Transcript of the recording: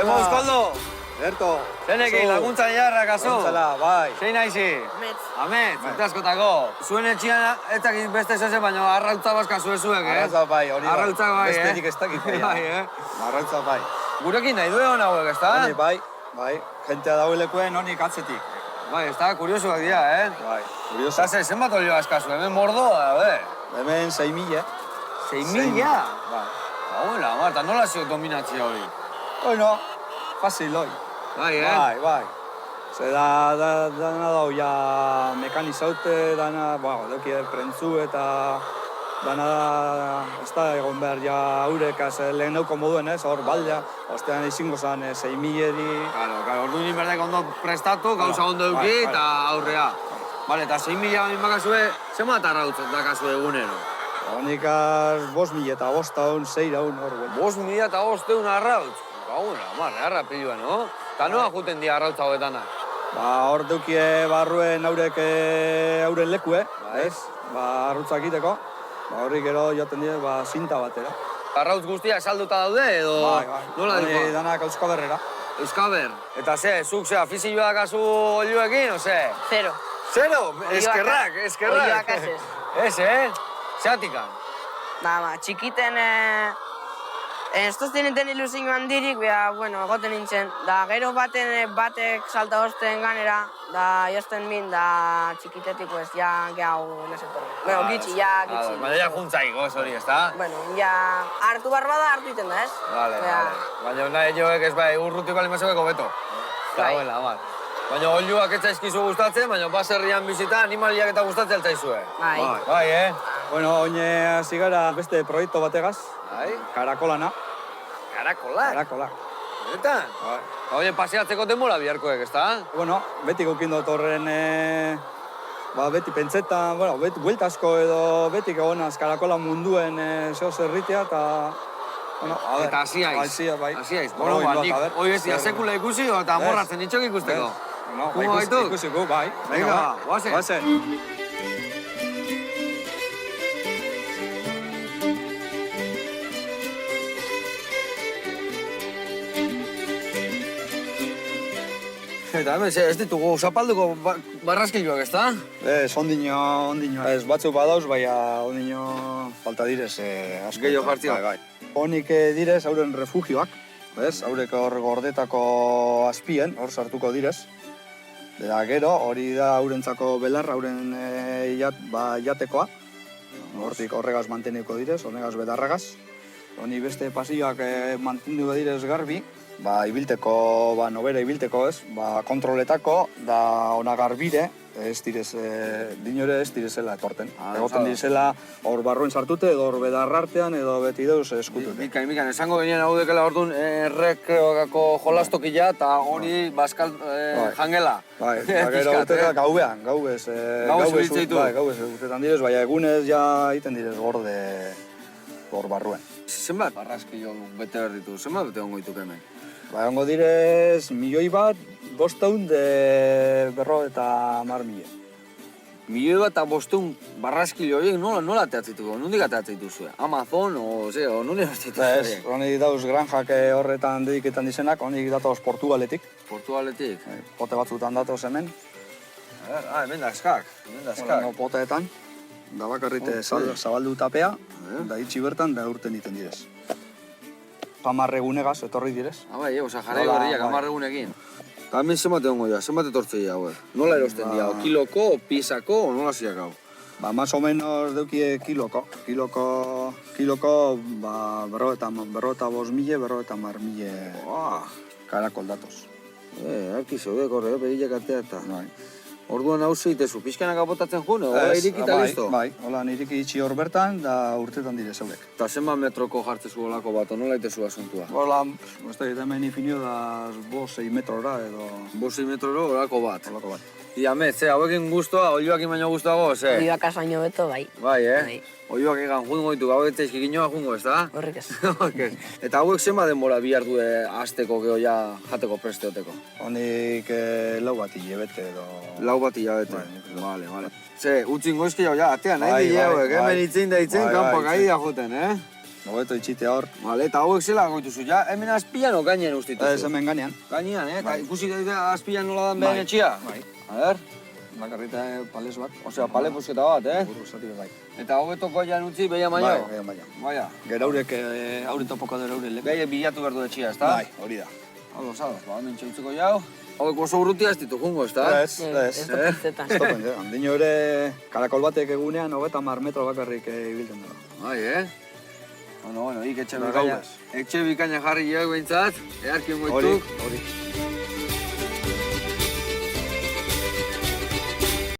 Emos, Koldo! Berto! Zenekin, laguntza jarra, kasu? Laguntzala, bai. Zein naizi? Ametz, urte askotako. Zuen etxian etakit beste zoze, baina arrautza bazka zuezuek, Arrautza bai, hori bai. Arrautza bai, Bestetik ez dakit bai, Arrautza bai. Gurekin nahi duen hauek, ezta? Honi, bai. Jentea dauelekuen honik atzetik. Bai, ezta, kuriosuak dira, Bai, kurioso. Eta zenbat olio askazu, hemen mordoa, Hemen 6.000. 6.000? Bai. Hola, Marta, nola zio dominatzia hori? Bueno, fácil hoi. Bai, Bai. Ze dana dau ja mekanizaute, dana, doki prentzu eta dana ez da egon behar ja haurekaz lehen neuko moduen ez, hor balda, ostean izingo zan 6.000-eri. Claro, orduan inberdek ondo prestatu, gauza ondo eduki eta aurrea. Bale, eta 6.000 bain bakazue, zenbat arrautzen dakazue egunero? Honikaz 5.000 eta 500, 600 hor. 5.000 eta 500 arrautz? Gauna, marra pilua, no? Eta noa juten dira arrautza hogetana? Hor deukie barruen hauren lekue, ez? Arrautzak egiteko. Horri gero joaten dira zinta batera. Arrautz guztiak salduta daude edo? Bai. Nola dira? Danak Euskaberrera. Euskaber? Eta zuk afizioa dakazu olioekin, o ze? Zero. Zero? Eskerrak. Olioak azez. Ez, Zeatikan? Txikiten... Ez tozten ilusio handirik, egoten nintzen. Da gero batek salta hozten ganera, da jazten min, da txikitetik, ja gehiago nesetorren. Gitxi. Baina ja juntzaik, hori, ez da? Ja hartu barba da, hartu iten da, ez? Vale. Baina nahi joek ez bai, urruti bali mazauek hobeto. Baina olioak ez zaizkizu gustatzen, baina baserrian bizita animaliak eta gustatzen altaizue. Bai. Bueno, oine hasi gara beste proiektu bategaz. Karakolana. Karakolak? Benetan? Bai. Oie, paseatzeko denbora biharkoek, ez da? Bueno, beti gukindot horren, beti pentsetan, beti buelta asko edo beti egonaz karakola munduen zeo zerritea, eta... Eta asiaiz. Asiaiz. Bueno, nik hoi bestia sekula ikusi eta morratzen nitxok ikusteko. Ikusiko, bai. Venga, guazen. Eta hemen, ez ditugu zapalduko barraskiluak, ez da? Ez, ondino. Ez, batzuk badauz, baina ondino falta direz asko. Gehiago jartzia. Bai. Honik direz hauren refugioak, ez? Haurek hor gordetako azpien, hor sartuko direz. Eta gero, hori da haurentzako belarra, hauren jatekoa. Hortik horregaz manteniko direz, horregaz bedarragaz. Honi beste pasioak mantendu direz garbi. Ibilteko, nobera ibilteko ez, kontroletako, da ona garbire, ez direz, dinore ez direzela etorten. Egoten direzela hor barruen sartute, edo hor bedarrartean, edo beti deuz eskutute. Mikan, esango genian hau dekela orduan errekreokako jolastokila eta hori baskal jangela. Bai, gero urtetan gauean, gauez urtetan direz, baina egunez ja egiten direz gorde hor barruen. Zenbat barraskilo bete behar ditu, zenbat bete ongo dituk hemen? Hongo direz, 1.500.000 de 50.000. 1.500.000 barraskilo horiek nola ateatzituko? Nondik ateatzen dituzue? Amazon o nondik ateatzituko? Ez, honi dauz granjak horretan dediketan dizenak, honi datoz Portugaletik. Portugaletik? Pote batzutan datoz hemen. Hemen da eskak. Poteetan. Da bakarrite zabaldu tapea, da itxi bertan, da urten iten direz. Hamarregunegaz etorri direz. Bai, jarrai horriak, hamarregunekin. Eta hemen zenbat egongo dira, zenbat etortzei hauek? Nola erosten dira, kiloko, pisako, o nola ziak hau? Más o menos deukie kiloko. Kiloko, berrota 5.000, berrota 10.000 karakol datoz. Arki zeudek horre, perilak atea eta. Orduan hau zeitezu, pixkanak apotatzen jun, hola irikita listo? Bai, hola iriki itxi hor bertan, da urtetan dire zeudek. Eta zenbat metroko jartzezu olako bat, nola itezu asuntua? Hola, hemen infinio da 5-6 metrora edo... 5-6 metrora olako bat? Olako bat. Iamet, hauekin guztua, olioakin baino guztuago, ze? Olioak baino beto, bai. Bai, Olioak egan jungo ditu, hauek etzaizki ginoa jungo, ez da? Horrik ez. Eta hauek zenba denbora bihar du azteko geho ja jateko presteoteko? Honik 4 bat hilabete edo... 4 bat hilabete? Vale. Ze, utzingo izki jau, atean, nahi dile hauek, hemen itzin da itzin, kanpoak ahi da joten, Hobeto itxitea hor. Vale, eta hauek zela goituzu, ja, hemen azpian o gainen ustituzu? Ez hemen ganean. Gainean, eta Bai. ikusi da azpian nola dan behen etxia? Bai. A ber, Bakarrita pales bat. osea, pale pusketa bat, Burru zati bai. Eta hobetoko jan utzi, beia maio? Bai, gehiago maia. Baia. Gero haurek, haure topoko dira haure leku. Beie bilatu behar du etxia, ezta? Bai, hori da. Ados, ba, hemen txautzeko jau. Hauek oso urrutia ez ditu jungo, ezta? Ez. Estopen, handino ere karakol batek egunean 30 metro bakarrik ibiltzen dara. Bai, Bueno, ik etxe Da bikaina, gaudez. etxe bikaina jarri joak behintzat, earkin Hori, goituk. hori.